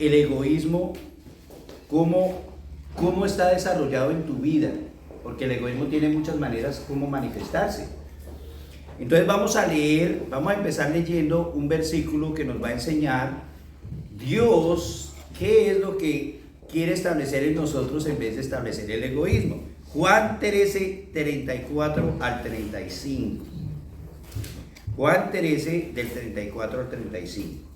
el egoísmo, cómo está desarrollado en tu vida, porque el egoísmo tiene muchas maneras como manifestarse. Entonces vamos a empezar leyendo un versículo que nos va a enseñar Dios qué es lo que quiere establecer en nosotros en vez de establecer el egoísmo. Juan 13, 34 al 35. Juan 13, del 34 al 35.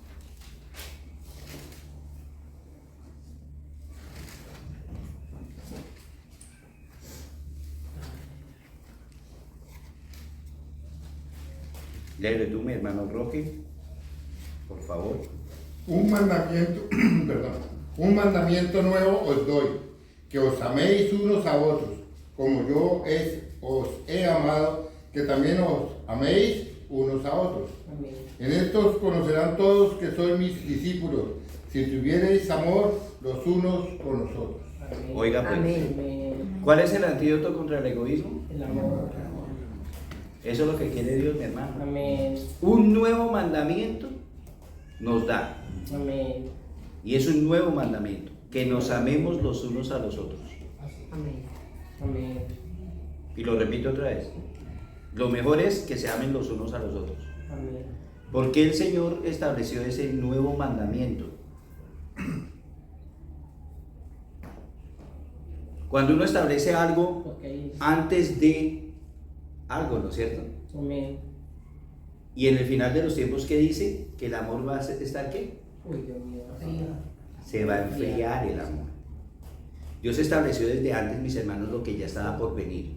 Léelo tú, mi hermano Roque, por favor. Un mandamiento, un mandamiento nuevo os doy, que os améis unos a otros, como yo os he amado, que también os améis unos a otros. Amén. En esto os conocerán todos que sois mis discípulos, si tuviereis amor los unos con los otros. Amén. Oiga, pues, Amén. ¿cuál es el antídoto contra el egoísmo? El amor. Eso es lo que quiere Dios, mi hermano. Amén. Un nuevo mandamiento nos da. Amén. Y es un nuevo mandamiento, que nos amemos los unos a los otros. Amén. Amén. Y lo repito otra vez. Lo mejor es que se amen los unos a los otros. Amén. ¿Por qué el Señor estableció ese nuevo mandamiento? Cuando uno establece algo Porque antes de algo, ¿no es cierto? amén. Y en el final de los tiempos, ¿qué dice? Que el amor va a estar ¿qué? Uy, Dios mío. Se va a enfriar el amor. Dios estableció desde antes, mis hermanos, lo que ya estaba por venir.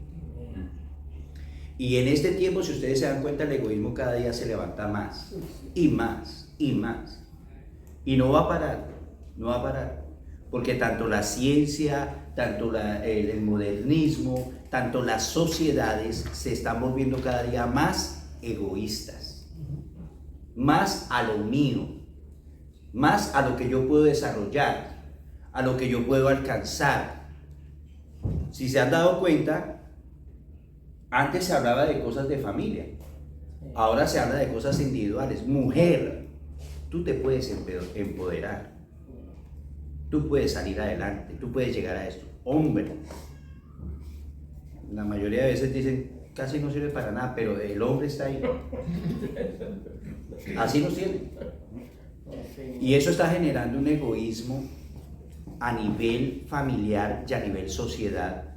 Y en este tiempo, si ustedes se dan cuenta, el egoísmo cada día se levanta más y más y más. Y no va a parar, no va a parar. Porque tanto la ciencia, tanto el modernismo, tanto las sociedades se están volviendo cada día más egoístas. Más a lo mío, más a lo que yo puedo desarrollar, a lo que yo puedo alcanzar. Si se han dado cuenta, antes se hablaba de cosas de familia, ahora se habla de cosas individuales. Mujer, tú te puedes empoderar, tú puedes salir adelante, tú puedes llegar a esto. Hombre, la mayoría de veces dicen, casi no sirve para nada, pero el hombre está ahí. Así nos tiene. Y eso está generando un egoísmo a nivel familiar y a nivel sociedad,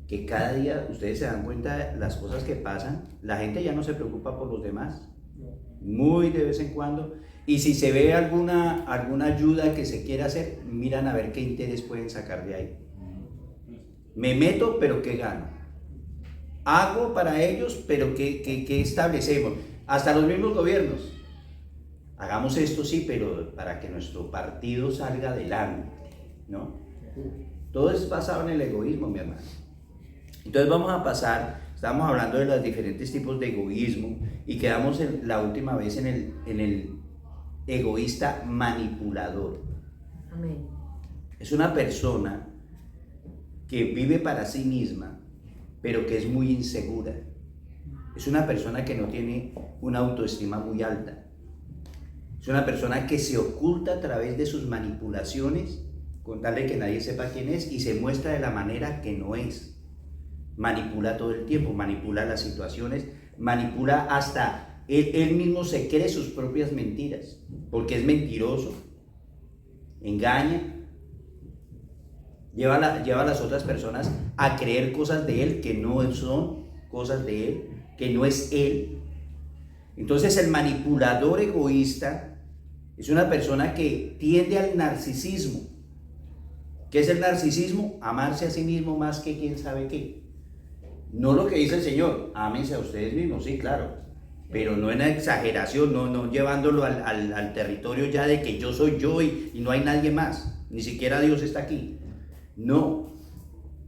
que cada día ustedes se dan cuenta de las cosas que pasan. La gente ya no se preocupa por los demás, muy de vez en cuando, y si se ve alguna ayuda que se quiera hacer, miran a ver qué interés pueden sacar de ahí. Me meto, pero ¿qué gano? Hago para ellos, pero ¿qué establecemos? Hasta los mismos gobiernos. Hagamos esto, sí, pero para que nuestro partido salga adelante, ¿no? Todo es basado en el egoísmo, mi hermano. Entonces vamos a pasar, estamos hablando de los diferentes tipos de egoísmo y quedamos la última vez en el egoísta manipulador. Amén. Es una persona que vive para sí misma, pero que es muy insegura. Es una persona que no tiene una autoestima muy alta. Es una persona que se oculta a través de sus manipulaciones, con tal de que nadie sepa quién es, y se muestra de la manera que no es. Manipula todo el tiempo, manipula las situaciones, manipula hasta él mismo se cree sus propias mentiras, porque es mentiroso, engaña, lleva a las otras personas a creer cosas de él que no son cosas de él, que no es él. Entonces el manipulador egoísta es una persona que tiende al narcisismo. ¿Qué es el narcisismo? Amarse a sí mismo más que quién sabe qué. No lo que dice el Señor, ámense a ustedes mismos, sí, claro, pero no en exageración, no llevándolo al territorio ya de que yo soy yo y no hay nadie más, ni siquiera Dios está aquí. No,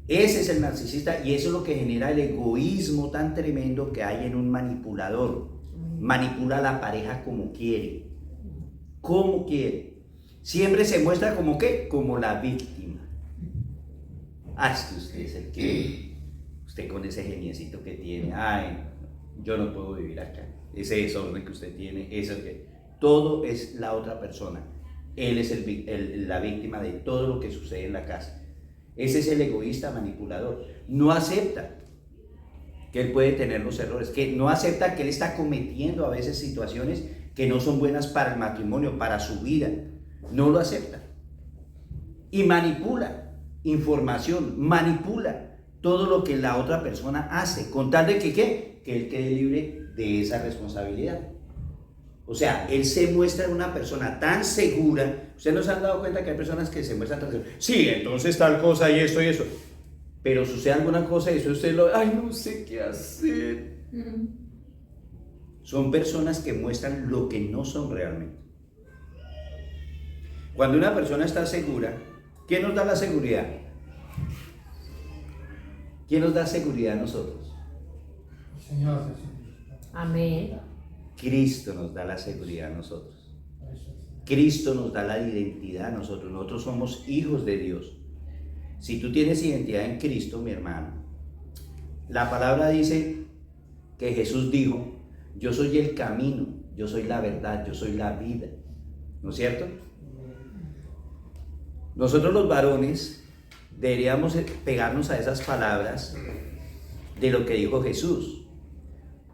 ese es el narcisista y eso es lo que genera el egoísmo tan tremendo que hay en un manipulador. Manipula a la pareja como quiere. ¿Cómo quiere? Siempre se muestra como ¿qué? Como la víctima. Ah, es que usted es el que, usted con ese geniecito que tiene, ay, yo no puedo vivir acá. Ese desorden que usted tiene, eso que, todo es la otra persona. él es la víctima de todo lo que sucede en la casa. Ese es el egoísta manipulador. No acepta que él puede tener los errores, que no acepta que él está cometiendo a veces situaciones que no son buenas para el matrimonio, para su vida. No lo acepta. Y manipula información, manipula todo lo que la otra persona hace, con tal de que ¿qué? Que él quede libre de esa responsabilidad. O sea, él se muestra una persona tan segura. ¿Ustedes no se han dado cuenta que hay personas que se muestran tan seguras? Sí, entonces tal cosa y esto y eso. Pero sucede alguna cosa y eso usted lo... Ay, no sé qué hacer. Son personas que muestran lo que no son realmente. Cuando una persona está segura, ¿quién nos da la seguridad? ¿Quién nos da seguridad a nosotros? Señor Jesucristo. Amén. Cristo nos da la seguridad a nosotros. Cristo nos da la identidad a nosotros. Nosotros somos hijos de Dios. Si tú tienes identidad en Cristo, mi hermano, la palabra dice que Jesús dijo: yo soy el camino, yo soy la verdad, yo soy la vida. ¿No es cierto? Nosotros los varones deberíamos pegarnos a esas palabras de lo que dijo Jesús,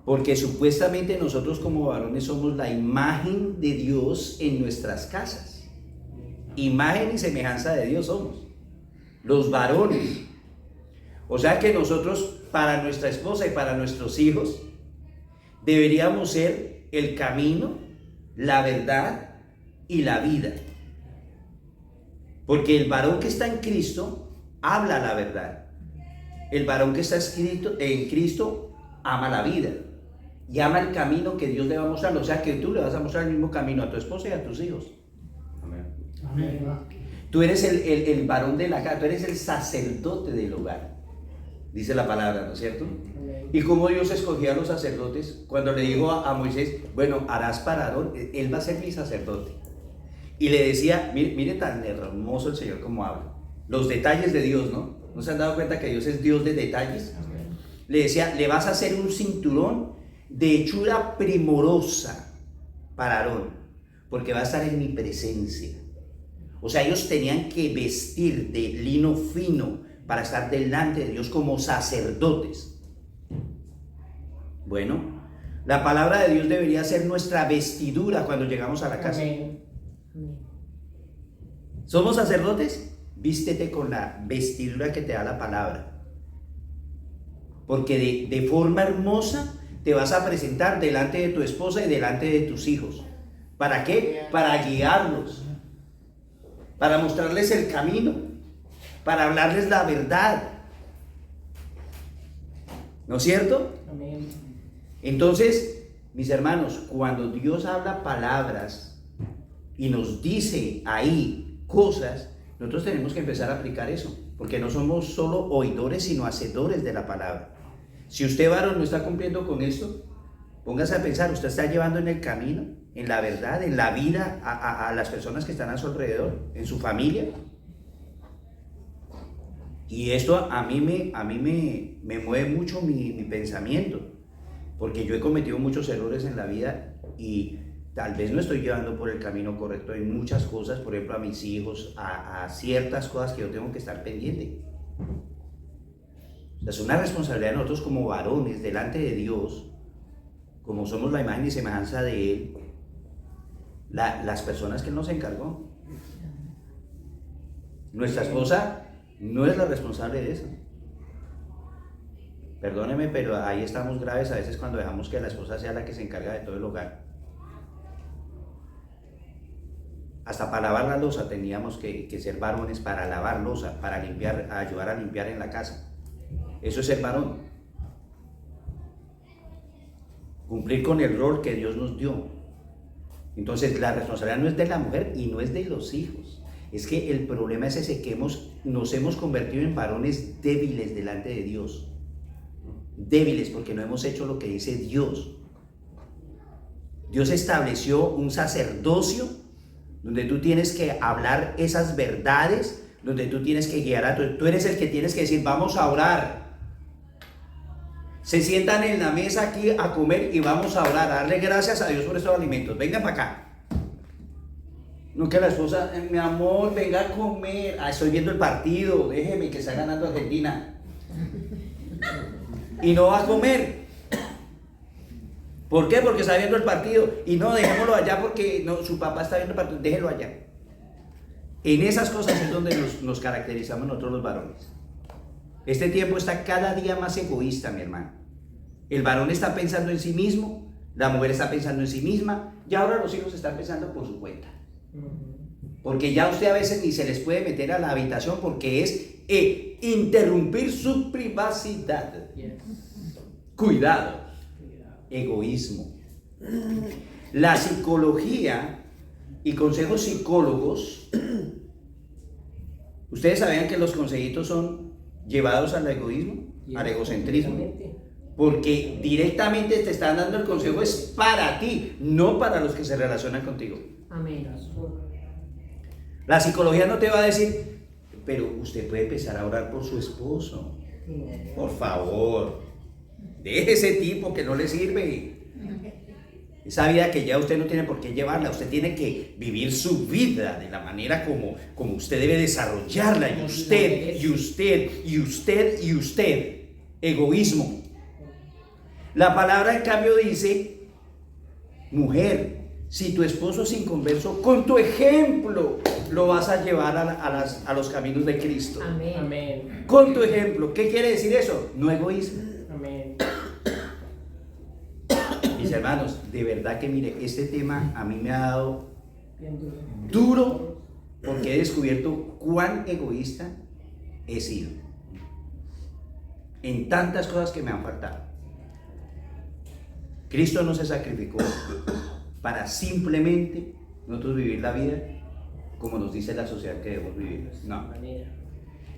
porque supuestamente nosotros como varones somos la imagen de Dios en nuestras casas. Imagen y semejanza de Dios somos los varones. O sea que nosotros, para nuestra esposa y para nuestros hijos, deberíamos ser el camino, la verdad y la vida. Porque el varón que está en Cristo habla la verdad. El varón que está escrito en Cristo ama la vida y ama el camino que Dios le va a mostrar. O sea que tú le vas a mostrar el mismo camino a tu esposa y a tus hijos. Amén. Amén. Tú eres el varón de la casa, tú eres el sacerdote del hogar, dice la palabra, ¿no es cierto? Amén. Y como Dios escogía a los sacerdotes, cuando le dijo a Moisés: bueno, harás para Aarón, él va a ser mi sacerdote. Y le decía, mire tan hermoso el Señor como habla, los detalles de Dios, ¿no? ¿No se han dado cuenta que Dios es Dios de detalles? Amén. Le decía: le vas a hacer un cinturón de hechura primorosa para Aarón, porque va a estar en mi presencia. O sea, ellos tenían que vestir de lino fino para estar delante de Dios como sacerdotes. Bueno, la palabra de Dios debería ser nuestra vestidura cuando llegamos a la casa. Amén. Amén. ¿Somos sacerdotes? Vístete con la vestidura que te da la palabra. Porque de forma hermosa te vas a presentar delante de tu esposa y delante de tus hijos. ¿Para qué? Para guiarlos. Para mostrarles el camino, para hablarles la verdad. ¿No es cierto? Amén. Entonces, mis hermanos, cuando Dios habla palabras y nos dice ahí cosas, nosotros tenemos que empezar a aplicar eso, porque no somos solo oidores, sino hacedores de la palabra. Si usted, varón, no está cumpliendo con esto, póngase a pensar: usted está llevando en el camino, en la verdad, en la vida a las personas que están a su alrededor, en su familia. Y esto a mí me mueve mucho mi pensamiento, porque yo he cometido muchos errores en la vida y tal vez no estoy llevando por el camino correcto en muchas cosas, por ejemplo a mis hijos, a ciertas cosas que yo tengo que estar pendiente. O sea, es una responsabilidad de nosotros como varones delante de Dios, como somos la imagen y semejanza de Él, las personas que Él nos encargó. Nuestra esposa no es la responsable de eso. Perdóneme, pero ahí estamos graves a veces cuando dejamos que la esposa sea la que se encarga de todo el hogar. Hasta para lavar la loza teníamos que ser varones para lavar loza, para limpiar, ayudar a limpiar en la casa. Eso es ser varón. Cumplir con el rol que Dios nos dio. Entonces la responsabilidad no es de la mujer y no es de los hijos. Es que el problema es ese, que nos hemos convertido en varones débiles delante de Dios. Débiles porque no hemos hecho lo que dice Dios. Dios estableció un sacerdocio donde tú tienes que hablar esas verdades, donde tú tienes que guiar a tú eres el que tienes que decir: vamos a orar. Se sientan en la mesa aquí a comer y vamos a orar, a darle gracias a Dios por estos alimentos. Vengan para acá. No que la esposa, mi amor, venga a comer. Ah, estoy viendo el partido, déjeme que está ganando Argentina. Y no va a comer. ¿Por qué? Porque está viendo el partido. Y no, dejémoslo allá porque no, su papá está viendo el partido, déjelo allá. En esas cosas es donde nos caracterizamos nosotros los varones. Este tiempo está cada día más egoísta, mi hermano. El varón está pensando en sí mismo, la mujer está pensando en sí misma, y ahora los hijos están pensando por su cuenta. Porque ya usted a veces ni se les puede meter a la habitación porque es interrumpir su privacidad. Cuidado, egoísmo. La psicología y consejos psicólogos, ustedes sabían que los consejitos son llevados al egoísmo, al egocentrismo, porque directamente te están dando el consejo es para ti, no para los que se relacionan contigo. Amén. La psicología no te va a decir, pero usted puede empezar a orar por su esposo. Por favor, deje ese tipo que no le sirve. Esa vida que ya usted no tiene por qué llevarla, usted tiene que vivir su vida de la manera como usted debe desarrollarla. Y usted. Egoísmo. La palabra en cambio dice, mujer, si tu esposo es inconverso, con tu ejemplo lo vas a llevar a los caminos de Cristo. Amén. Amén. Con tu ejemplo. ¿Qué quiere decir eso? No egoísmo. Amén. Mis hermanos, de verdad que mire, este tema a mí me ha dado Bien duro. duro porque he descubierto cuán egoísta he sido en tantas cosas que me han faltado. Cristo no se sacrificó para simplemente nosotros vivir la vida como nos dice la sociedad que debemos vivir. No, Manera.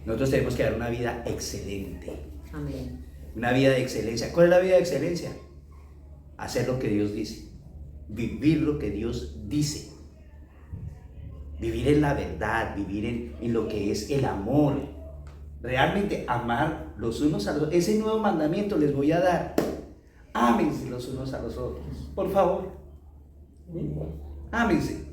nosotros tenemos que dar una vida excelente, Amén. una vida de excelencia. ¿Cuál es la vida de excelencia? Hacer lo que Dios dice, vivir lo que Dios dice, vivir en la verdad, vivir en lo que es el amor, realmente amar los unos a los otros. Ese nuevo mandamiento les voy a dar: ámense los unos a los otros, por favor, ámense,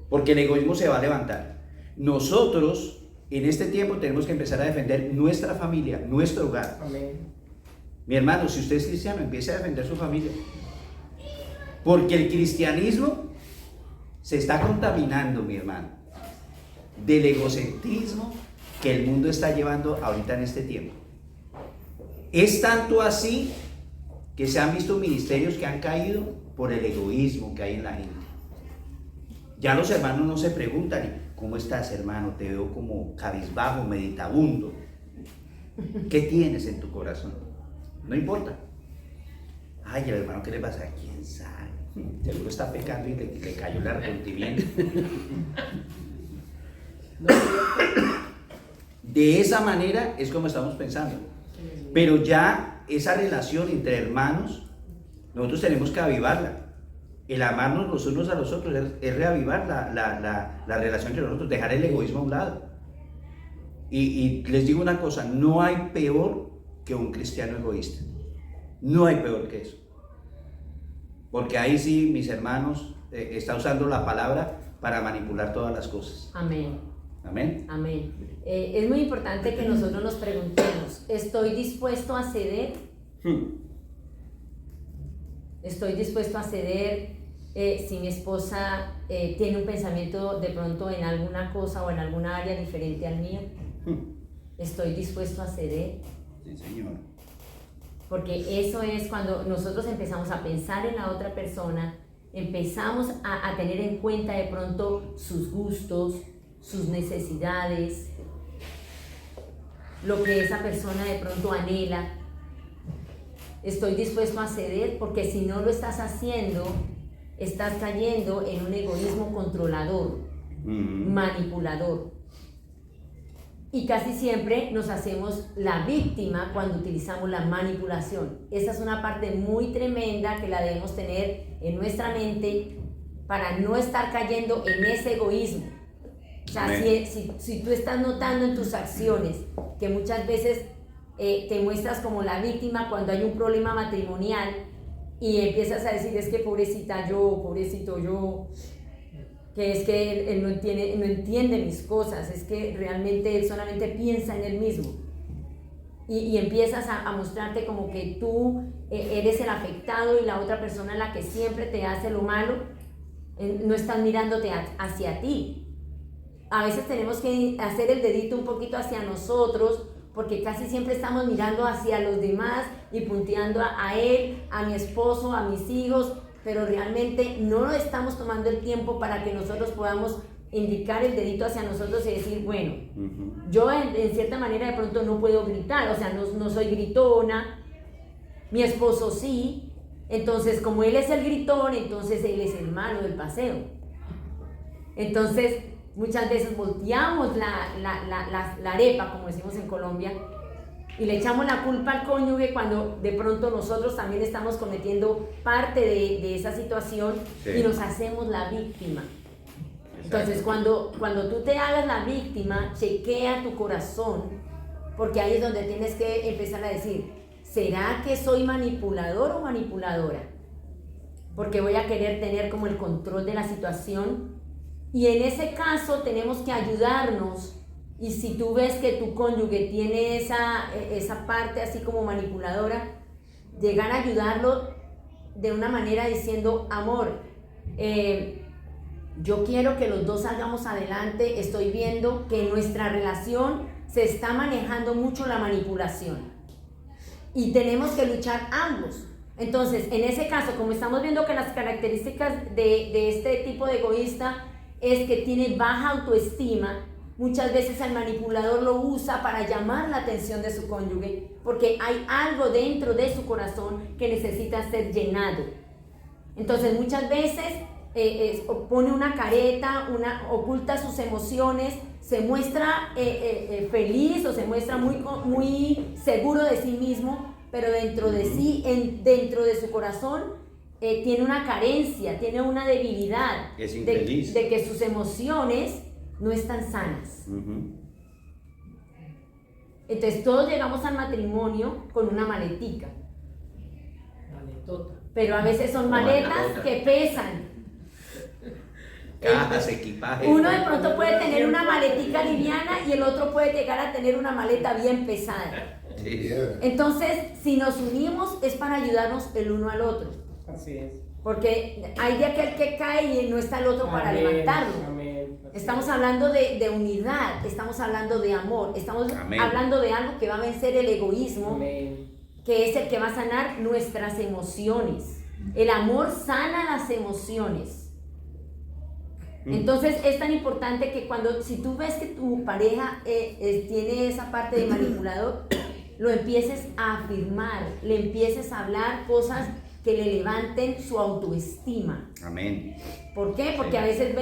porque el egoísmo se va a levantar. Nosotros en este tiempo tenemos que empezar a defender nuestra familia, nuestro hogar. Amén. Mi hermano, si usted es cristiano, empiece a defender su familia. Porque el cristianismo se está contaminando, mi hermano, del egocentrismo que el mundo está llevando ahorita en este tiempo. Es tanto así que se han visto ministerios que han caído por el egoísmo que hay en la gente. Ya los hermanos no se preguntan, ¿cómo estás, hermano? Te veo como cabizbajo, meditabundo. ¿Qué tienes en tu corazón? No importa. Ay, el hermano, ¿qué le pasa? ¿Quién sabe? Seguro está pecando y le cayó el arrepentimiento. De esa manera es como estamos pensando. Pero ya esa relación entre hermanos, nosotros tenemos que avivarla. El amarnos los unos a los otros es reavivar la relación entre nosotros, dejar el egoísmo a un lado. Y les digo una cosa, no hay peor que un cristiano egoísta. No hay peor que eso. Porque ahí sí, mis hermanos, está usando la palabra para manipular todas las cosas. Amén. Amén. Amén. Es muy importante que nosotros nos preguntemos, ¿estoy dispuesto a ceder? ¿Estoy dispuesto a ceder si mi esposa tiene un pensamiento de pronto en alguna cosa o en alguna área diferente al mío? ¿Estoy dispuesto a ceder? Sí, Señor. Porque eso es cuando nosotros empezamos a pensar en la otra persona, empezamos a tener en cuenta de pronto sus gustos, sus necesidades, lo que esa persona de pronto anhela. Estoy dispuesto a ceder, porque si no lo estás haciendo, estás cayendo en un egoísmo controlador, manipulador. Y casi siempre nos hacemos la víctima cuando utilizamos la manipulación. Esa es una parte muy tremenda que la debemos tener en nuestra mente para no estar cayendo en ese egoísmo. O sea, si tú estás notando en tus acciones que muchas veces te muestras como la víctima cuando hay un problema matrimonial y empiezas a decir, es que pobrecita yo, pobrecito yo, que es que él no entiende mis cosas, es que realmente él solamente piensa en él mismo. Y empiezas a mostrarte como que tú eres el afectado y la otra persona es la que siempre te hace lo malo, no están mirándote hacia ti. A veces tenemos que hacer el dedito un poquito hacia nosotros, porque casi siempre estamos mirando hacia los demás y punteando a él, a mi esposo, a mis hijos, pero realmente no estamos tomando el tiempo para que nosotros podamos indicar el dedito hacia nosotros y decir, bueno, yo en cierta manera de pronto no puedo gritar, o sea, no soy gritona, mi esposo sí, entonces como él es el gritón, entonces él es el malo del paseo. Entonces muchas veces volteamos la arepa, como decimos en Colombia, y le echamos la culpa al cónyuge cuando de pronto nosotros también estamos cometiendo parte de esa situación, sí, y nos hacemos la víctima. Entonces, cuando tú te hagas la víctima, chequea tu corazón, porque ahí es donde tienes que empezar a decir, ¿será que soy manipulador o manipuladora? Porque voy a querer tener como el control de la situación, y en ese caso tenemos que ayudarnos. Y si tú ves que tu cónyuge tiene esa parte así como manipuladora, llegar a ayudarlo de una manera diciendo, amor, yo quiero que los dos salgamos adelante, estoy viendo que en nuestra relación se está manejando mucho la manipulación y tenemos que luchar ambos. Entonces, en ese caso, como estamos viendo que las características de este tipo de egoísta es que tiene baja autoestima, muchas veces el manipulador lo usa para llamar la atención de su cónyuge, porque hay algo dentro de su corazón que necesita ser llenado. Entonces muchas veces pone una careta, oculta sus emociones, se muestra feliz o se muestra muy seguro de sí mismo, pero dentro de sí, dentro de su corazón, tiene una carencia, tiene una debilidad, es infeliz, de que sus emociones no están sanas. Entonces todos llegamos al matrimonio con una maletica, pero a veces son maletas que pesan. Cajas, equipaje. Uno de pronto puede tener una maletica liviana y el otro puede llegar a tener una maleta bien pesada. Sí. Entonces, si nos unimos es para ayudarnos el uno al otro. Así es. Porque hay de aquel que cae y no está el otro para levantarlo. Amén. Estamos hablando de unidad, estamos hablando de amor, estamos hablando de algo que va a vencer el egoísmo, Amén, que es el que va a sanar nuestras emociones. El amor sana las emociones. Entonces es tan importante que si tú ves que tu pareja tiene esa parte de manipulador, lo empieces a afirmar, le empieces a hablar cosas que le levanten su autoestima. Amén. ¿Por qué? Porque a veces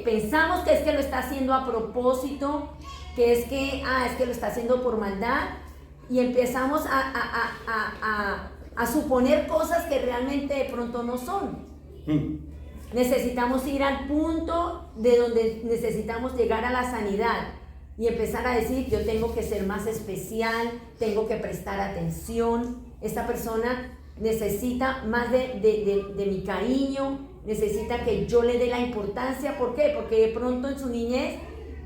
pensamos que es que lo está haciendo a propósito, que es que lo está haciendo por maldad, y empezamos a suponer cosas que realmente de pronto no son. Necesitamos ir al punto de donde necesitamos llegar a la sanidad y empezar a decir, yo tengo que ser más especial, tengo que prestar atención, esta persona necesita más de mi cariño, necesita que yo le dé la importancia. ¿Por qué? Porque de pronto en su niñez,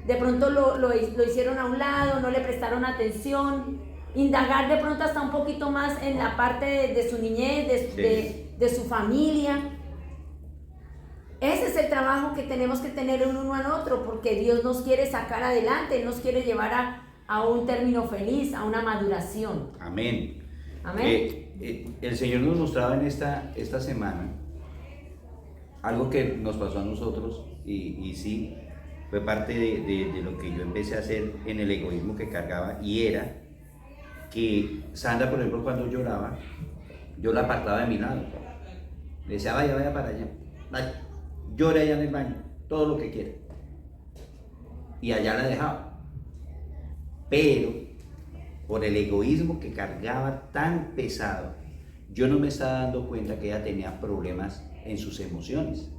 de pronto lo hicieron a un lado, no le prestaron atención. Indagar de pronto hasta un poquito más en la parte de su niñez, de su familia. Ese es el trabajo que tenemos que tener el uno al otro, porque Dios nos quiere sacar adelante, nos quiere llevar a un término feliz, a una maduración. Amén. Amén. El Señor nos mostraba en esta semana algo que nos pasó a nosotros y sí, fue parte de lo que yo empecé a hacer en el egoísmo que cargaba, y era que Sandra, por ejemplo, cuando lloraba, yo la apartaba de mi lado. Le decía, vaya para allá, vaya, llore allá en el baño, todo lo que quiera. Y allá la dejaba. Pero por el egoísmo que cargaba tan pesado, yo no me estaba dando cuenta que ella tenía problemas en sus emociones.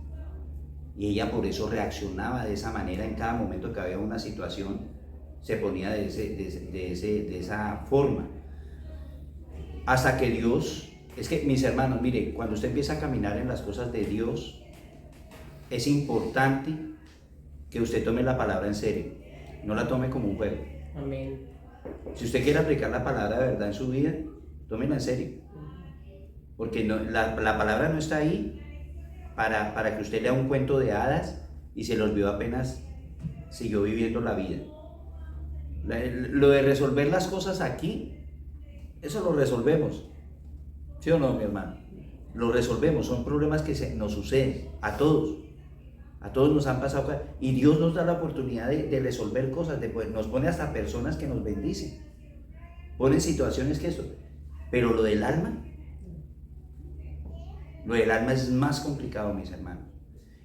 Y ella por eso reaccionaba de esa manera en cada momento que había una situación, se ponía de esa forma. Hasta que Dios, es que mis hermanos, mire, cuando usted empieza a caminar en las cosas de Dios, es importante que usted tome la palabra en serio, no la tome como un juego. Amén. Si usted quiere aplicar la palabra de verdad en su vida, tómela en serio, porque la palabra no está ahí para que usted lea un cuento de hadas y se le olvidó apenas siguió viviendo la vida. Lo de resolver las cosas aquí, eso lo resolvemos, ¿sí o no, mi hermano? Lo resolvemos, son problemas que nos suceden a todos nos han pasado, y Dios nos da la oportunidad de resolver cosas, nos pone hasta personas que nos bendicen, pone situaciones que eso, pero lo del alma es más complicado, mis hermanos.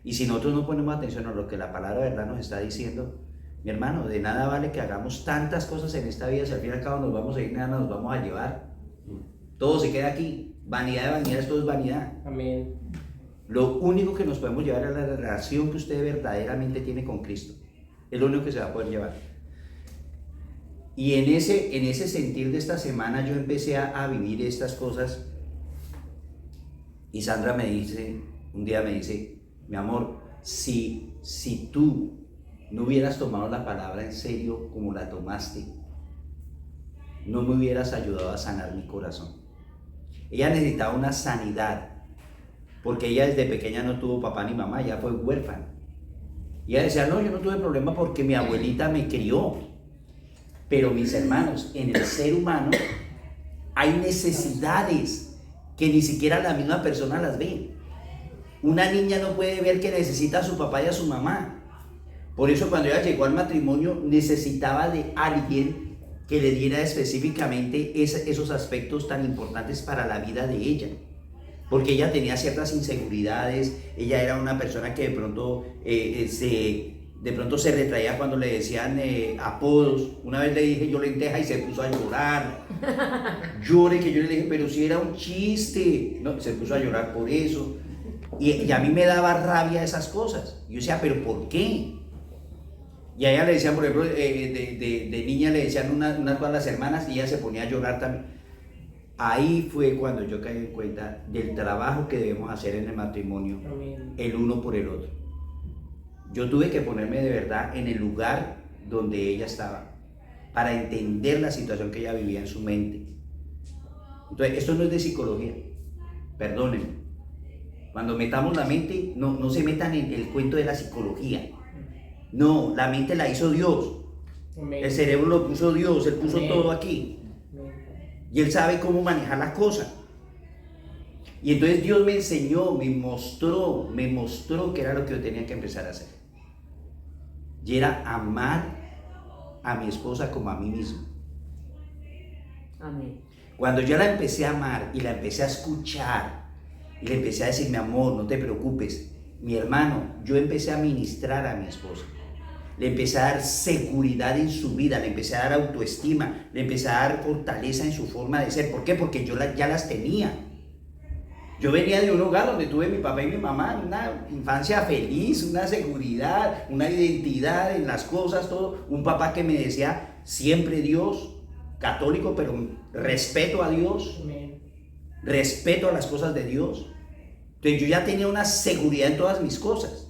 Y si nosotros no ponemos atención a lo que la palabra de verdad nos está diciendo, mi hermano, de nada vale que hagamos tantas cosas en esta vida si al fin y al cabo nos vamos a ir, nada nos vamos a llevar. Todo se queda aquí. Vanidad de vanidades, todo es vanidad. Amén. Lo único que nos podemos llevar es la relación que usted verdaderamente tiene con Cristo. Es lo único que se va a poder llevar. Y en ese sentir de esta semana yo empecé a vivir estas cosas. Y Sandra un día me dice, mi amor, si tú no hubieras tomado la palabra en serio como la tomaste, no me hubieras ayudado a sanar mi corazón. Ella necesitaba una sanidad, porque ella desde pequeña no tuvo papá ni mamá, ella fue huérfana. Y ella decía, no, yo no tuve problema porque mi abuelita me crió. Pero mis hermanos, en el ser humano hay necesidades que ni siquiera la misma persona las ve. Una niña no puede ver que necesita a su papá y a su mamá. Por eso cuando ella llegó al matrimonio necesitaba de alguien que le diera específicamente esos aspectos tan importantes para la vida de ella. Porque ella tenía ciertas inseguridades, ella era una persona que de pronto se retraía cuando le decían apodos. Una vez le dije yo lenteja y se puso a llorar. Llore, que yo le dije, pero si era un chiste. No, se puso a llorar por eso. Y a mí me daba rabia esas cosas. Yo decía, ¿pero por qué? Y a ella le decían, por ejemplo, de niña le decían unas cosas a las hermanas y ella se ponía a llorar también. Ahí fue cuando yo caí en cuenta del trabajo que debemos hacer en el matrimonio, Amén. El uno por el otro. Yo tuve que ponerme de verdad en el lugar donde ella estaba para entender la situación que ella vivía en su mente. Entonces, esto no es de psicología, perdónenme. Cuando metamos la mente, no se metan en el cuento de la psicología. No, la mente la hizo Dios. Amén. El cerebro lo puso Dios, Él puso Amén. todo aquí. Amén. Y Él sabe cómo manejar las cosas. Y entonces Dios me enseñó, me mostró que era lo que yo tenía que empezar a hacer. Y era amar a mi esposa como a mí mismo. Amén. Cuando yo la empecé a amar y la empecé a escuchar y le empecé a decir, mi amor, no te preocupes, mi hermano, yo empecé a ministrar a mi esposa. Le empecé a dar seguridad en su vida, le empecé a dar autoestima, le empecé a dar fortaleza en su forma de ser. ¿Por qué? Porque yo ya las tenía. Yo venía de un hogar donde tuve mi papá y mi mamá, una infancia feliz, una seguridad, una identidad en las cosas, todo. Un papá que me decía siempre Dios, católico, pero respeto a Dios, Amén. respeto a las cosas de Dios. Entonces yo ya tenía una seguridad en todas mis cosas,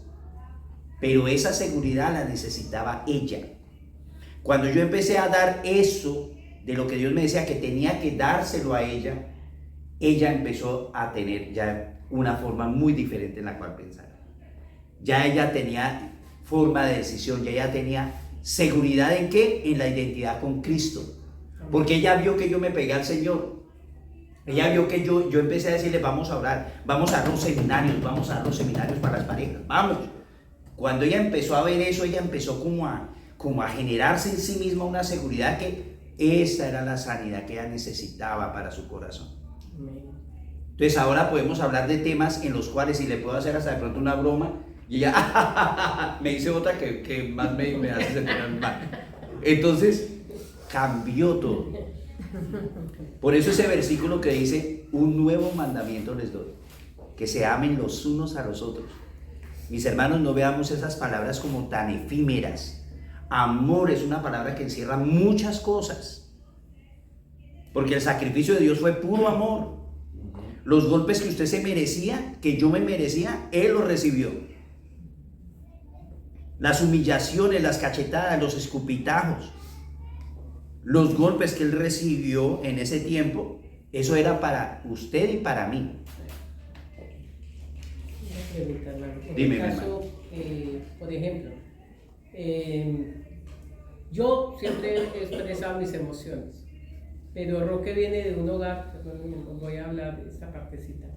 pero esa seguridad la necesitaba ella. Cuando yo empecé a dar eso de lo que Dios me decía que tenía que dárselo a ella empezó a tener ya una forma muy diferente en la cual pensar. Ya ella tenía forma de decisión, ya ella tenía seguridad ¿en qué? En la identidad con Cristo. Porque ella vio que yo me pegué al Señor. Ella vio que yo empecé a decirle, vamos a orar, vamos a dar los seminarios para las parejas, vamos. Cuando ella empezó a ver eso, ella empezó como a generarse en sí misma una seguridad que esa era la sanidad que ella necesitaba para su corazón. Amén. Entonces ahora podemos hablar de temas en los cuales, si le puedo hacer hasta de pronto una broma, y ella me dice otra que más me hace sentir mal. Entonces cambió todo. Por eso ese versículo que dice, un nuevo mandamiento les doy, que se amen los unos a los otros. Mis hermanos, no veamos esas palabras como tan efímeras. Amor es una palabra que encierra muchas cosas. Porque el sacrificio de Dios fue puro amor. Los golpes que usted se merecía, que yo me merecía, Él los recibió. las humillaciones, las cachetadas, los escupitajos, los golpes que él recibió en ese tiempo, eso era para usted y para mí. Una pregunta, hermano. En Dime, el caso, por ejemplo, yo siempre he expresado mis emociones, pero Roque viene de un hogar, perdón, voy a hablar de esta partecita,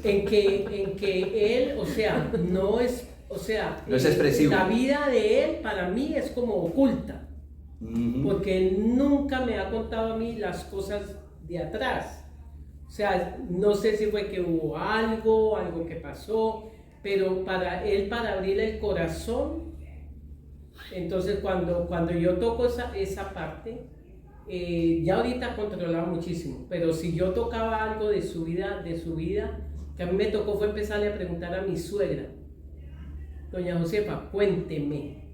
en que él, o sea, no es, o sea, no es expresivo. La vida de él para mí es como oculta, porque él nunca me ha contado a mí las cosas de atrás. O sea, no sé si fue que hubo algo que pasó, pero para él, para abrir el corazón, entonces cuando yo toco esa parte, ya ahorita controlaba muchísimo, pero si yo tocaba algo de su vida, que a mí me tocó fue empezarle a preguntar a mi suegra, doña Josefa, cuénteme.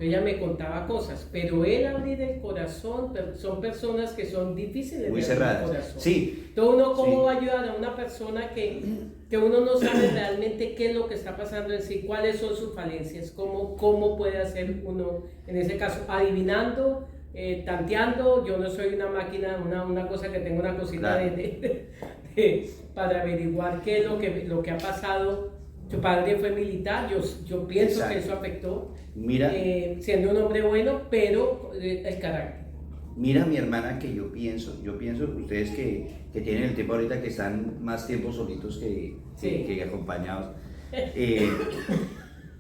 Ella me contaba cosas, pero él abrir el corazón, son personas que son difíciles muy de abrir cerradas. el corazón. Sí. Entonces uno cómo Sí. va a ayudar a una persona que uno no sabe realmente qué es lo que está pasando en sí, cuáles son sus falencias, cómo puede hacer uno, en ese caso, adivinando, tanteando. Yo no soy una máquina, una cosa que tengo una cosita Claro. para averiguar qué es lo que ha pasado. Su padre fue militar, yo pienso Exacto. que eso afectó, Mira, siendo un hombre bueno, pero el carácter. mira mi hermana que yo pienso que ustedes que tienen el tiempo ahorita, que están más tiempo solitos que acompañados,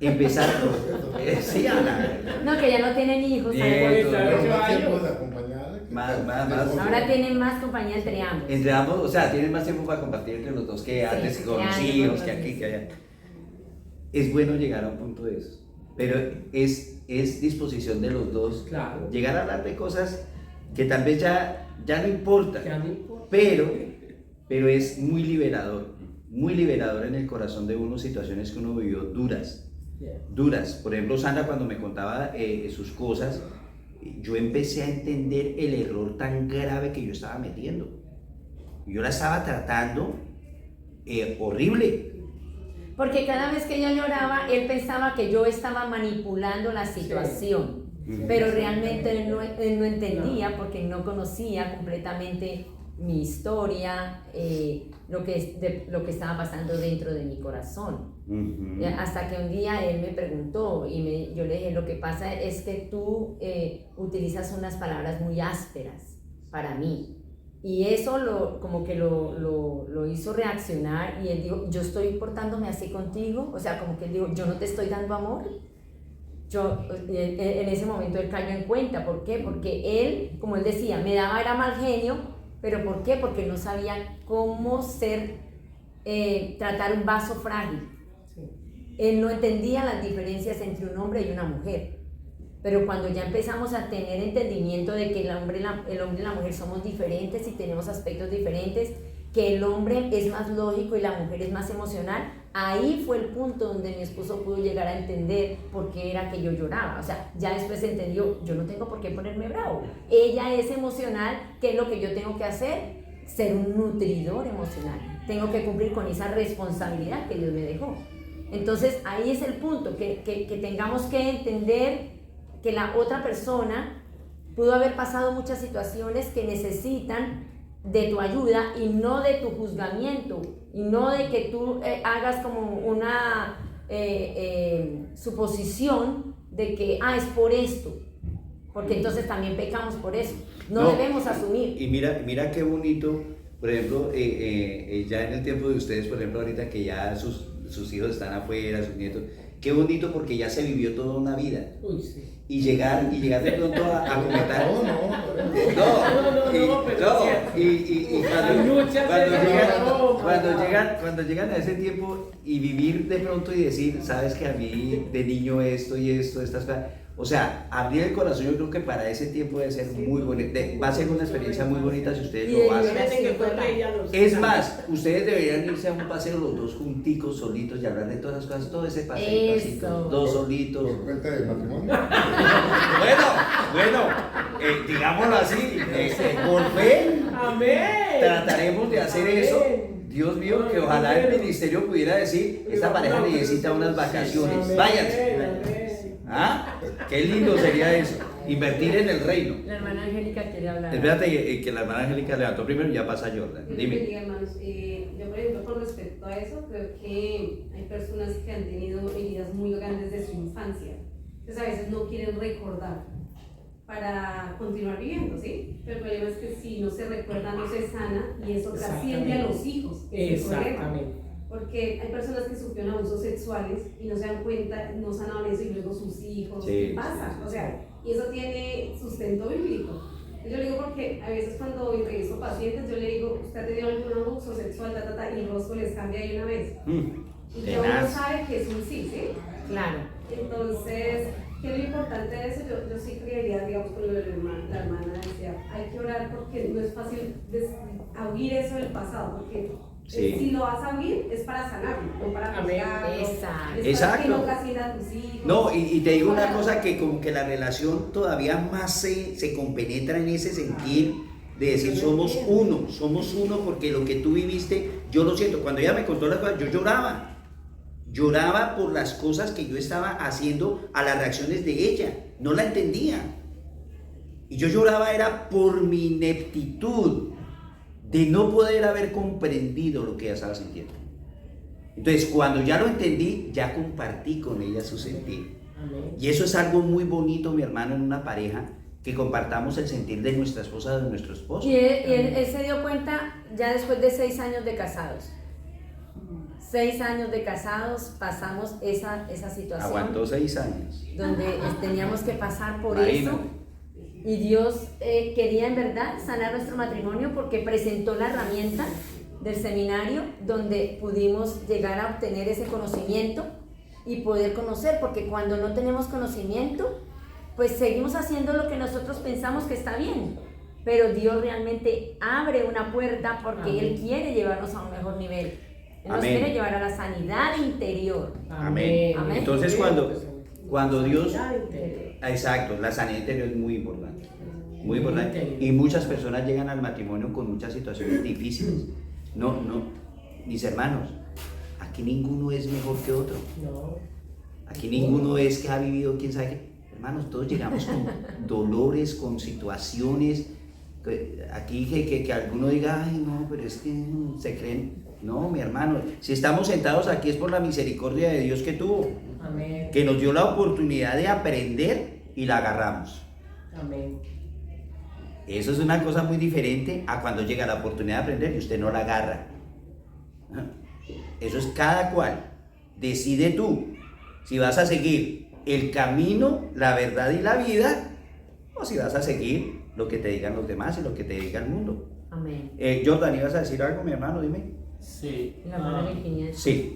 empezar, sí, Ana, No, que ya no tienen hijos. Bien, ¿sabes? Claro, Pero más años. tiempo de acompañada que Más. Ahora tienen más compañía entre ambos. entre ambos, o sea, tienen más tiempo para compartir entre los dos que antes, Sí, con que los antes, hijos, con que los aquí, hijos. que allá. Es bueno llegar a un punto de eso, pero es disposición de los dos, Claro. llegar a hablar de cosas que tal vez ya no importa, Ya no importa. pero es muy liberador en el corazón de uno, situaciones que uno vivió duras. Por ejemplo, Sandra, cuando me contaba sus cosas, yo empecé a entender el error tan grave que yo estaba metiendo. Yo la estaba tratando horrible. Porque cada vez que ella lloraba, él pensaba que yo estaba manipulando la situación. Sí. Pero realmente él no entendía porque no conocía completamente mi historia, lo que estaba pasando dentro de mi corazón. Hasta que un día él me preguntó y yo le dije, lo que pasa es que tú utilizas unas palabras muy ásperas para mí. Y eso como que lo hizo reaccionar y él dijo, yo estoy portándome así contigo, o sea, como que él dijo, yo no te estoy dando amor. En ese momento él cayó en cuenta, ¿por qué? Porque él, como él decía, era mal genio, pero ¿por qué? Porque no sabía cómo tratar un vaso frágil. Él no entendía las diferencias entre un hombre y una mujer. Pero cuando ya empezamos a tener entendimiento de que el hombre y la mujer somos diferentes y tenemos aspectos diferentes, que el hombre es más lógico y la mujer es más emocional, ahí fue el punto donde mi esposo pudo llegar a entender por qué era que yo lloraba. O sea, ya después entendió, yo no tengo por qué ponerme bravo. Ella es emocional, ¿qué es lo que yo tengo que hacer? Ser un nutridor emocional. Tengo que cumplir con esa responsabilidad que Dios me dejó. Entonces, ahí es el punto, que tengamos que entender que la otra persona pudo haber pasado muchas situaciones que necesitan de tu ayuda y no de tu juzgamiento y no de que tú hagas como una suposición de que es por esto, porque entonces también pecamos por eso. No debemos asumir. Y mira qué bonito, por ejemplo, ya en el tiempo de ustedes, por ejemplo, ahorita que ya sus hijos están afuera, sus nietos, qué bonito porque ya se vivió toda una vida. Uy, sí. Y llegar de pronto a comentar. Cuando llegan a ese tiempo y vivir de pronto y decir, sabes que a mí de niño esto y esto, estas cosas. O sea, abrir el corazón, yo creo que para ese tiempo debe ser muy bonito. Va a ser una experiencia muy bonita si ustedes lo hacen. Es más, ustedes deberían irse a un paseo los dos junticos, solitos y hablar de todas las cosas, todo ese paseo, Eso. dos solitos. Por cuenta del matrimonio. Bueno, digámoslo así, por fe Amén. trataremos de hacer eso. Dios mío, que ojalá el ministerio pudiera decir, esta pareja necesita unas vacaciones, váyanse. Qué lindo sería eso. Invertir en el reino. La hermana Angélica quiere hablar. Espérate que la hermana Angélica levantó primero y ya pasa Jordan. Dios Dime. bendiga, hermanos. Yo, por ejemplo, con respecto a eso, creo que hay personas que han tenido heridas muy grandes de su infancia. Entonces, a veces no quieren recordar para continuar viviendo, ¿sí? Pero el problema es que si no se recuerda, no se sana y eso trasciende a los hijos. Ese es el problema. Exactamente. Porque hay personas que sufrieron abusos sexuales y no se dan cuenta, no sanan eso y luego sus hijos, Sí, ¿qué pasa? O sea, y eso tiene sustento bíblico. Yo le digo porque a veces cuando entrevisto pacientes, yo le digo, ¿usted ha tenido algún abuso sexual? Y el rostro les cambia de una vez. Y ya uno tenaz. sabe que es un sí, ¿sí? Claro. Entonces, ¿qué es lo importante de eso? Yo sí creería, digamos, con lo de la hermana decía, hay que orar porque no es fácil huir eso del pasado, porque Sí. si lo vas a huir es para sanarlo, no para Amén. juzgarlo, Exacto. es para que Exacto. no castiguen a tus hijos. No, y te digo una cosa que como que la relación todavía más se compenetra en ese sentir de decir somos uno porque lo que tú viviste, yo lo siento. Cuando ella me contó las cosas, yo lloraba por las cosas que yo estaba haciendo a las reacciones de ella, no la entendía. Y yo lloraba era por mi ineptitud de no poder haber comprendido lo que ella estaba sintiendo. Entonces, cuando ya lo entendí, ya compartí con ella su sentir. Amén. Y eso es algo muy bonito, mi hermano, en una pareja, que compartamos el sentir de nuestra esposa, de nuestro esposo. Y él se dio cuenta ya después de 6 años de casados. 6 años de casados pasamos esa situación. Aguantó 6 años. Donde teníamos que pasar por Imagínate. eso. Y Dios quería en verdad sanar nuestro matrimonio porque presentó la herramienta del seminario donde pudimos llegar a obtener ese conocimiento y poder conocer, porque cuando no tenemos conocimiento, pues seguimos haciendo lo que nosotros pensamos que está bien, pero Dios realmente abre una puerta porque Amén. Él quiere llevarnos a un mejor nivel. Él nos Amén. quiere llevar a la sanidad interior. Amén. Amén. Entonces, cuando Dios... Sanidad interior. Exacto, la sanidad interior es muy importante. Muy importante. Y muchas personas llegan al matrimonio con muchas situaciones difíciles. No, mis hermanos, aquí ninguno es mejor que otro. No. Aquí ninguno es que ha vivido quién sabe qué. Hermanos, todos llegamos con dolores, con situaciones. Aquí que alguno diga, ay no, pero es que se creen. No, mi hermano, si estamos sentados aquí es por la misericordia de Dios que tuvo, Amén. que nos dio la oportunidad de aprender y la agarramos. Amén. Eso es una cosa muy diferente a cuando llega la oportunidad de aprender y usted no la agarra. Eso es cada cual. Decide tú si vas a seguir el camino, la verdad y la vida, o si vas a seguir lo que te digan los demás y lo que te diga el mundo. Amén. Jordan, ¿ibas a decir algo, mi hermano? Dime. Sí, La hermana Virginia. Sí.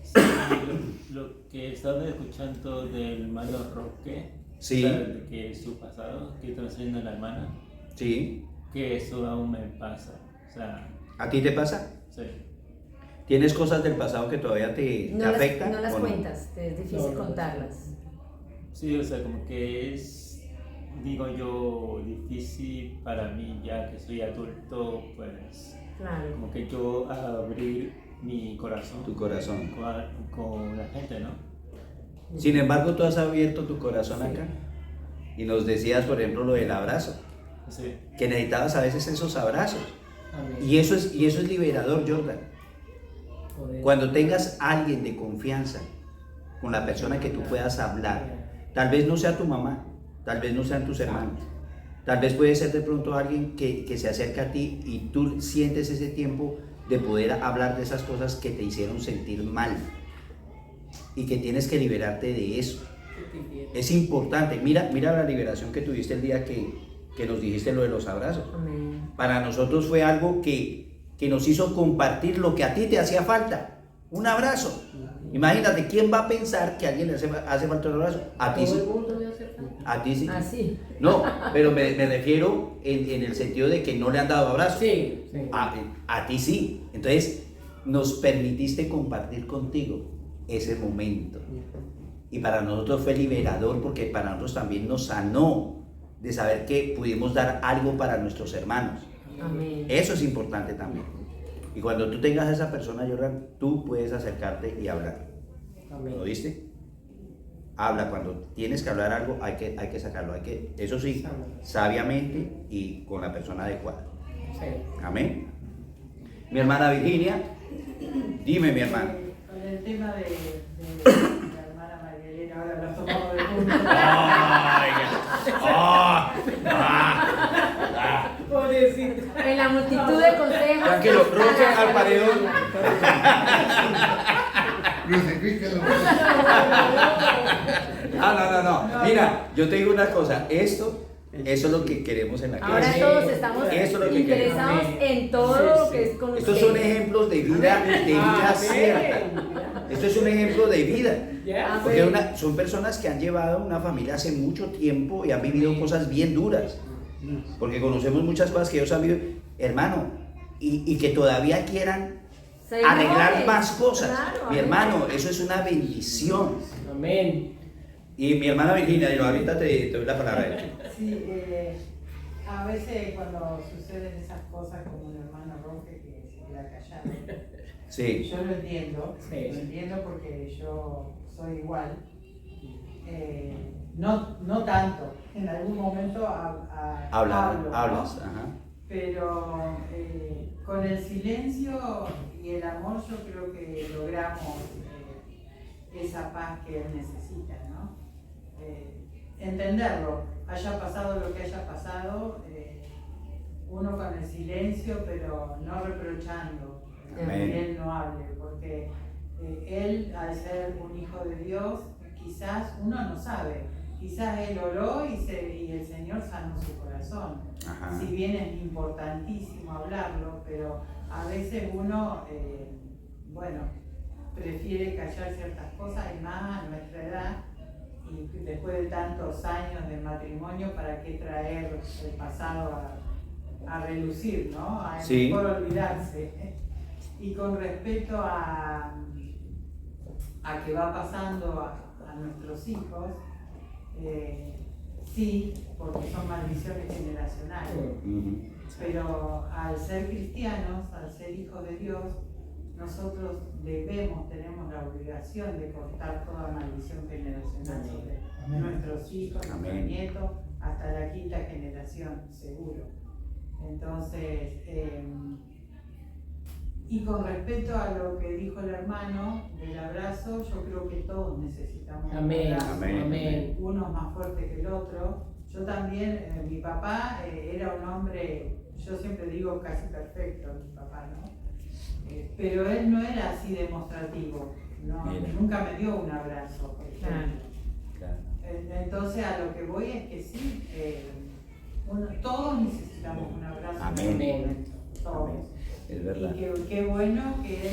sí, lo que estaba escuchando del hermano Roque, Sí. de que su pasado, que está haciendo la hermana, Sí. que eso aún me pasa. O sea, ¿A ti te pasa? sí. ¿Tienes cosas del pasado que todavía te afectan? No las o cuentas, te es difícil No. contarlas. Sí, o sea, como que es, digo yo, difícil para mí ya que soy adulto, pues, Claro. como que yo abrir mi corazón Tu corazón. con la gente, ¿no? Sin embargo, tú has abierto tu corazón acá. Y nos decías, por ejemplo, lo del abrazo. Sí, Que necesitabas a veces esos abrazos. Amén. Y eso es liberador, Jordan. Poder. Cuando tengas alguien de confianza con la persona que tú puedas hablar, tal vez no sea tu mamá, tal vez no sean tus hermanos, tal vez puede ser de pronto alguien que se acerca a ti y tú sientes ese tiempo de poder hablar de esas cosas que te hicieron sentir mal y que tienes que liberarte de eso. Es importante, mira la liberación que tuviste el día que nos dijiste lo de los abrazos. Amén. Para nosotros fue algo que nos hizo compartir lo que a ti te hacía falta, un abrazo. Imagínate, ¿quién va a pensar que a alguien le hace falta un abrazo? A ti Todo sí. el mundo me hace falta. A ti sí. Así. No, pero me refiero en el sentido de que no le han dado abrazo. Sí, sí. A ti sí. Entonces, nos permitiste compartir contigo ese momento. Y para nosotros fue liberador porque para nosotros también nos sanó de saber que pudimos dar algo para nuestros hermanos. Amén. Eso es importante también. Y cuando tú tengas a esa persona, Jordan, tú puedes acercarte y hablar. Amén. ¿Lo viste? habla, cuando tienes que hablar algo, hay que sacarlo, eso sí, sabiamente y con la persona adecuada. Sí. Amén. Mi hermana Virginia, dime mi hermana. Con el tema de la hermana María Elena, ahora lo tomamos de punto. Pobrecita. En la multitud de consejos. Tranquilo, roque al paredón. Crucifíquelo. No. Mira, yo te digo una cosa, eso es lo que queremos en la Ahora clase. todos estamos Eso es lo que interesados queremos. en todo Sí, lo sí. que es con Estos ustedes. son ejemplos de vida cierta. Esto es un ejemplo de vida. Ya. Porque son personas que han llevado una familia hace mucho tiempo y han vivido cosas bien duras. Porque conocemos muchas cosas que ellos han vivido, hermano, y que todavía quieran Ser arreglar jóvenes, más cosas. claro, Mi hermano, eso es una bendición. Amén. Y mi hermana Virginia, yo ahorita te doy la palabra. Sí, a veces cuando suceden esas cosas como el hermano Roque que se queda callado, Sí. yo lo entiendo, Sí. lo entiendo porque yo soy igual. No tanto, en algún momento hablo, ¿no? Hablas. Ajá. Pero con el silencio y el amor yo creo que logramos esa paz que él necesita, ¿no? Entenderlo, haya pasado lo que haya pasado, uno con el silencio, pero no reprochando Amén. que él no hable, porque él, al ser un hijo de Dios, quizás uno no sabe, quizás él oró y el Señor sanó su corazón. Ajá. Si bien es importantísimo hablarlo, pero a veces uno, prefiere callar ciertas cosas y más a nuestra edad. Y después de tantos años de matrimonio, ¿para qué traer el pasado a relucir, ¿no? Sí. Mejor olvidarse. Y con respecto a que va pasando a nuestros hijos, sí, porque son maldiciones generacionales. Ujú. Pero al ser cristianos, al ser hijos de Dios, nosotros tenemos la obligación de cortar toda maldición generacional sobre Amén. nuestros hijos, nuestros Amén. nietos, hasta la quinta generación, seguro. Entonces, y con respecto a lo que dijo el hermano del abrazo, yo creo que todos necesitamos un Amén. abrazo. Amén. Uno es más fuerte que el otro. Yo también, mi papá era un hombre, yo siempre digo casi perfecto, mi papá, ¿no? Pero él no era así demostrativo, no, Mira. nunca me dio un abrazo, por ejemplo. Claro. Entonces a lo que voy es que sí, todos necesitamos un abrazo. Amén. en este momento, todos. Es verdad. Y qué bueno que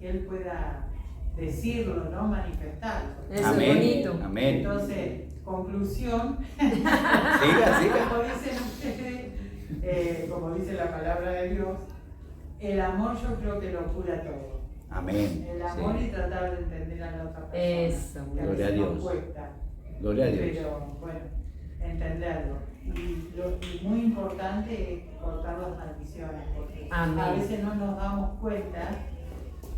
él pueda decirlo, ¿no? Manifestarlo. Eso Amén. es bonito. Amén. Entonces, conclusión, Siga. como dicen ustedes, como dice la palabra de Dios, el amor yo creo que lo cura todo. Amén. El amor Sí. y tratar de entender a la otra persona. Eso. Que Gloria a veces nos Dios. cuesta, Gloria a Dios. pero bueno, entenderlo. Y muy importante es cortar las maldiciones, porque Amén. a veces no nos damos cuenta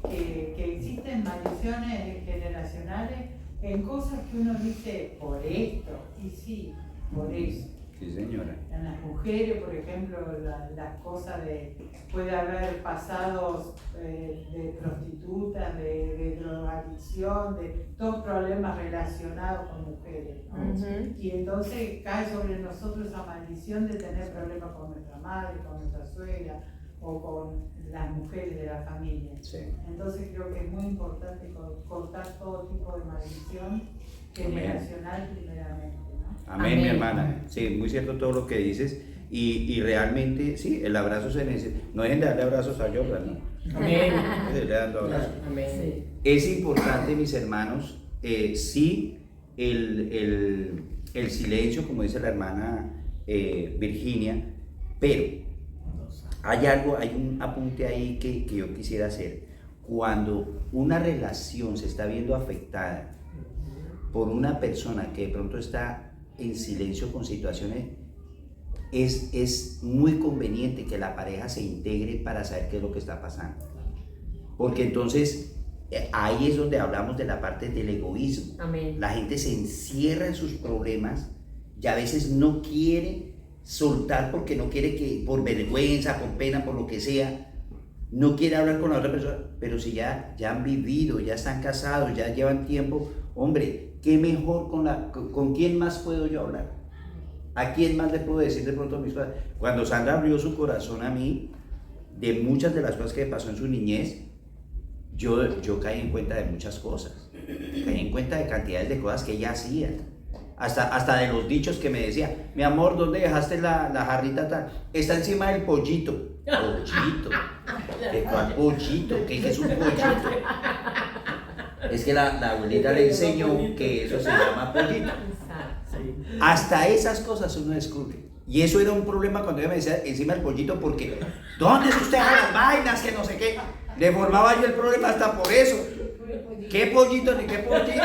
que existen maldiciones generacionales en cosas que uno dice por esto, y sí, por eso. Sí, señora. En las mujeres, por ejemplo, las cosas puede haber pasados de prostitutas, de drogadicción, de todos problemas relacionados con mujeres, ¿no? Ujú. Y entonces cae sobre nosotros esa maldición de tener problemas con nuestra madre, con nuestra suegra o con las mujeres de la familia. Sí. Entonces creo que es muy importante cortar todo tipo de maldición generacional primeramente, ¿no? Amén, Amén. mi hermana. Sí, muy cierto todo lo que dices. Y realmente, sí, el abrazo se necesita. No dejen de darle abrazos a Jordan, ¿no? Amén. No dejen de darle abrazos. Amén. Sí. Es importante, mis hermanos, sí, el silencio, como dice la hermana Virginia, pero hay un apunte ahí que yo quisiera hacer. Cuando una relación se está viendo afectada por una persona que de pronto está en silencio con situaciones, es muy conveniente que la pareja se integre para saber qué es lo que está pasando. Porque entonces ahí es donde hablamos de la parte del egoísmo. Amén. La gente se encierra en sus problemas y a veces no quiere soltar porque no quiere que, por vergüenza, por pena, por lo que sea, no quiere hablar con la otra persona. Pero si ya han vivido, ya están casados, ya llevan tiempo, hombre, qué mejor con quién más puedo yo hablar. ¿A quién más le puedo decir de pronto mis cosas? Cuando Sandra abrió su corazón a mí, de muchas de las cosas que pasó en su niñez, yo caí en cuenta de muchas cosas. Caí en cuenta de cantidades de cosas que ella hacía. Hasta de los dichos que me decía, mi amor, ¿dónde dejaste la jarrita tal? Está encima del pollito. ¿Pollito? ¿De cuál pollito? ¿Qué es un pollito? Es que la abuelita le enseñó que eso se llama pollito. Hasta esas cosas uno descubre. Y eso era un problema cuando ella me decía encima del pollito, porque ¿dónde es usted a las vainas? Que no sé qué. Le formaba yo el problema hasta por eso. ¿Qué pollito ni qué pollito?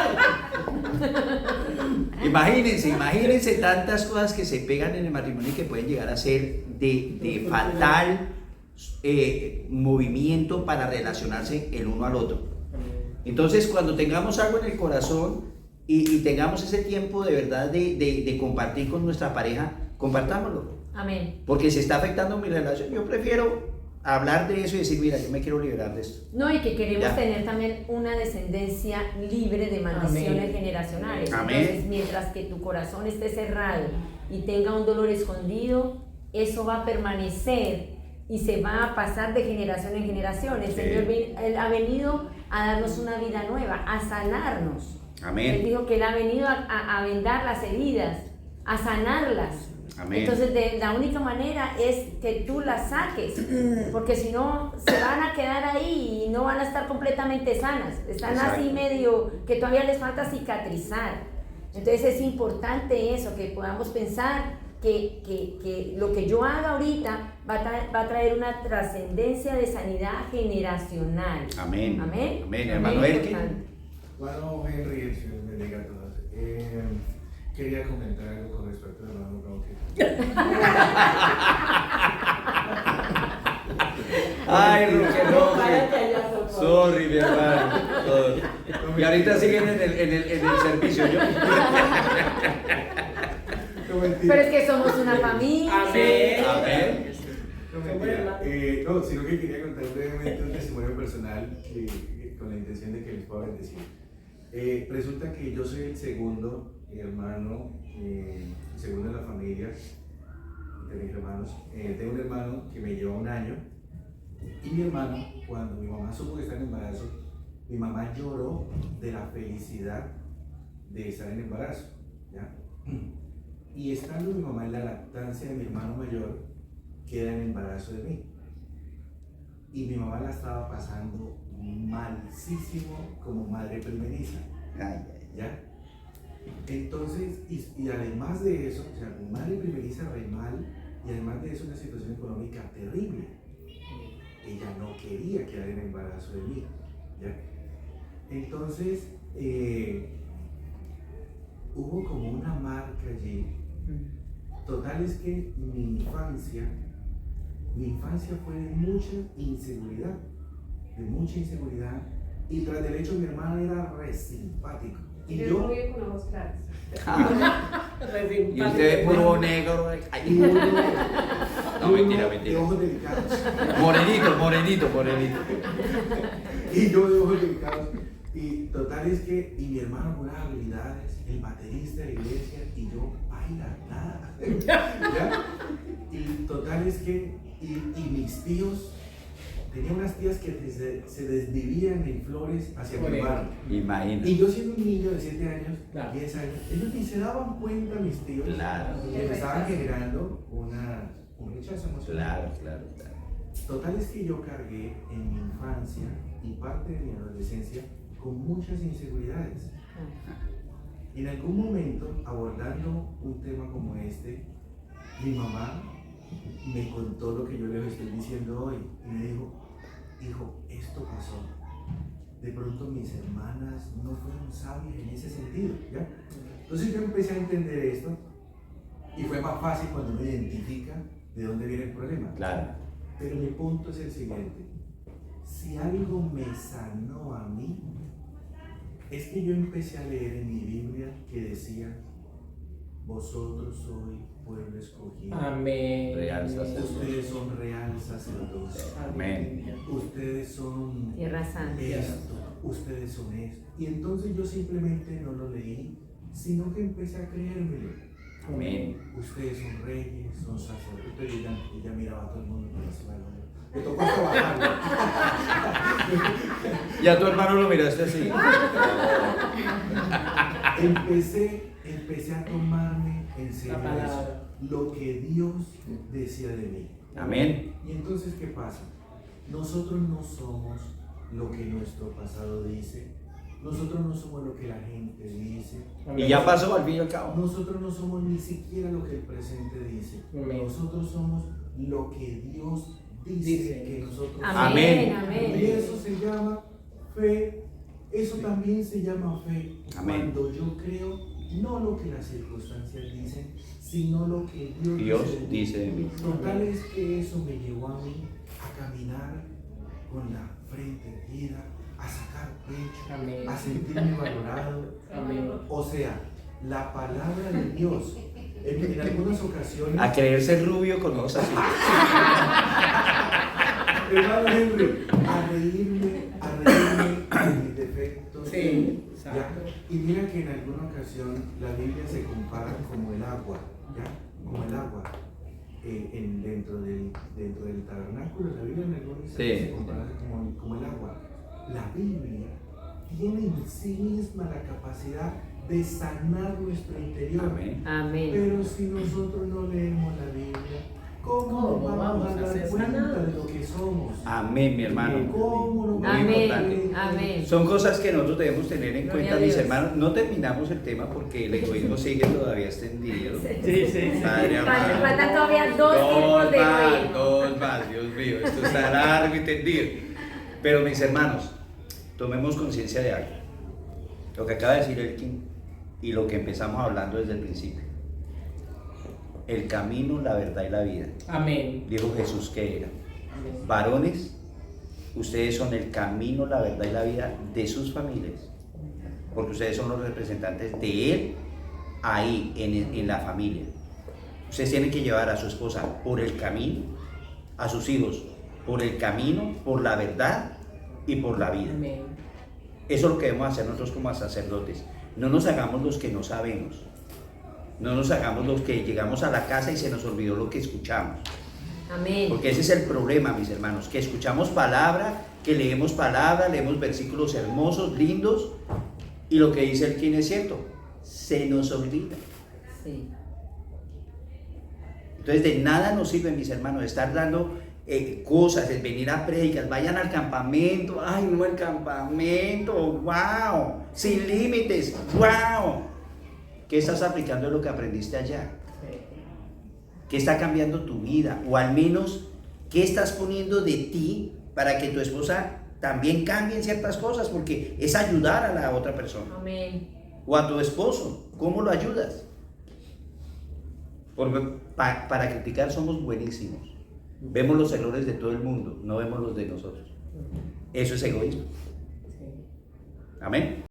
Imagínense tantas cosas que se pegan en el matrimonio y que pueden llegar a ser de fatal movimiento para relacionarse el uno al otro. Entonces, cuando tengamos algo en el corazón y tengamos ese tiempo de verdad de compartir con nuestra pareja, compartámoslo. Amén. Porque se está afectando mi relación. Yo prefiero hablar de eso y decir, mira, yo me quiero liberar de esto. No, y que queremos Ya. tener también una descendencia libre de maldiciones Amén. generacionales. Amén. Entonces, mientras que tu corazón esté cerrado y tenga un dolor escondido, eso va a permanecer y se va a pasar de generación en generación. El Sí. Señor Él ha venido a darnos una vida nueva, a sanarnos. Amén. Él dijo que Él ha venido a vendar las heridas, a sanarlas. Amén. Entonces, la única manera es que tú las saques, porque si no, se van a quedar ahí y no van a estar completamente sanas. Están Exacto. así medio que todavía les falta cicatrizar. Entonces, es importante eso, que podamos pensar que lo que yo haga ahorita va a traer una trascendencia de sanidad generacional. Amén. Amén. Amén. Hermano Elkin. Importante. Bueno, Henry, el Señor me bendiga a todos. Quería comentar algo con respecto al hermano Roque. Ay, Roque. Párate allá, por favor. Sorry, mi hermano. Sorry. Y ahorita siguen en el servicio, ¿yo? No, mentira. Pero es que somos una familia. Amén. Amén. No, mentira. No, sino que quería contar brevemente un testimonio personal con la intención de que les pueda bendecir. Resulta que yo soy el segundo hermano, segundo en la familia de mis hermanos. Tengo un hermano que me lleva 1 año y mi hermano, cuando mi mamá supo que estaba en embarazo, mi mamá lloró de la felicidad de estar en embarazo, ¿ya? Y estando mi mamá en la lactancia de mi hermano mayor, queda en embarazo de mí. Y mi mamá la estaba pasando malísimo como madre primeriza, ¿ya? Entonces, y además de eso, o sea, como madre primeriza re mal, y además de eso una situación económica terrible. Ella no quería quedar en embarazo de mí, ¿ya? Entonces, hubo como una marca allí. Total es que mi infancia fue de mucha inseguridad, y tras del hecho mi hermano era re simpático. Y Yo yo, muy con ojos claros. Y usted es puro negro. Ay. No, mentira, de mentira. ojos delicados. Morenito. Y yo de ojos delicados. Y total es que, y mi hermano con unas habilidades, el baterista de la iglesia, y yo baila nada. ¿Ya? Y total es que, y mis tíos, tenía unas tías que se desvivían en flores hacia mi hermano. Imagínate. Y yo siendo un niño de 7 años, Claro. 10 años, ellos ni se daban cuenta, mis tíos, Claro. que me estaban generando un rechazo emocional. Claro. Total es que yo cargué en mi infancia y parte de mi adolescencia con muchas inseguridades. En algún momento, abordando un tema como este, mi mamá me contó lo que yo les estoy diciendo hoy y me dijo, hijo, esto pasó. De pronto mis hermanas no fueron sabias en ese sentido, ¿ya? Entonces yo empecé a entender esto y fue más fácil cuando uno identifica de dónde viene el problema. Claro. Pero mi punto es el siguiente. si algo me sanó a mí, es que yo empecé a leer en mi Biblia que decía, vosotros sois pueblo escogido. Amén. Real sacerdocio. Ustedes son real sacerdocio. Amén. Ustedes son Tierra Santa. esto, ustedes son esto. Y entonces yo simplemente no lo leí, sino que empecé a creérmelo. Amén. Ustedes son reyes, son sacerdotes. Y ella miraba a todo el mundo por encima del hombro. Me tocó hasta bajarlo. Ya tu hermano lo miraste así. Empecé a tomarme en serio La palabra. eso, lo que Dios decía de mí. Amén. Y entonces, ¿qué pasa? Nosotros no somos lo que nuestro pasado dice. Nosotros no somos lo que la gente dice. Y ya pasó al fin y al cabo. Nosotros no somos ni siquiera lo que el presente dice. Amén. Nosotros somos lo que Dios dice que nosotros Amén, somos. amén. Y eso se llama fe. Eso también se llama fe. Amén. Cuando yo creo no lo que las circunstancias dicen, sino lo que Dios Dios dice de mí. Total es que eso me llevó a mí a caminar con la frente erguida, a sacar pecho, Amén. a sentirme valorado. Amén. O sea, la palabra de Dios, en algunas ocasiones, A creerse rubio con ojos así. hermano Henry, a reírme de mis defectos. Sí, ¿ya? exacto. Y mira que en alguna ocasión la Biblia se compara como el agua, ¿ya? Como el agua. Dentro del tabernáculo, la Biblia en algunos instantes se compara como el agua. La Biblia tiene en sí misma la capacidad de sanar nuestro interior. Amén. Amén. Pero si nosotros no leemos la Biblia, ¿cómo ¿Cómo vamos a vamos a dar ser cuenta sanados? de lo que somos? Amén, mi hermano. ¿Cómo lo Muy Amén. importante. Amén. Son cosas que nosotros debemos tener en Gloria cuenta, a mis Dios. hermanos. No terminamos el tema porque el egoísmo sigue todavía extendido. Sí. Padre amado. Faltan todavía dos tipos de egoísmo. Dos más, Dios mío. Esto está largo y tendido. Pero mis hermanos, tomemos conciencia de algo. Lo que acaba de decir Elkin y lo que empezamos hablando desde el principio. El camino, la verdad y la vida. Amén. Dijo Jesús que era. Varones, ustedes son el camino, la verdad y la vida de sus familias. Porque ustedes son los representantes de Él ahí, en la familia. Ustedes tienen que llevar a su esposa por el camino, a sus hijos por el camino, por la verdad y por la vida. Amén. Eso es lo que debemos hacer nosotros como sacerdotes. No nos hagamos los que no sabemos. No nos hagamos los que llegamos a la casa y se nos olvidó lo que escuchamos. Amén. Porque ese es el problema, mis hermanos, que escuchamos palabra, que leemos palabra, leemos versículos hermosos, lindos, y lo que dice el quien es cierto, se nos olvida. Sí. Entonces de nada nos sirve, mis hermanos, estar dando cosas, el venir a predicas, vayan al campamento, ay no, el campamento, wow, sin límites, wow. ¿Qué estás aplicando de lo que aprendiste allá? ¿Qué está cambiando tu vida? O al menos, ¿qué estás poniendo de ti para que tu esposa también cambie en ciertas cosas? Porque es ayudar a la otra persona. Amén. O a tu esposo, ¿cómo lo ayudas? Porque para criticar somos buenísimos. Vemos los errores de todo el mundo, no vemos los de nosotros. Eso es egoísmo. Amén.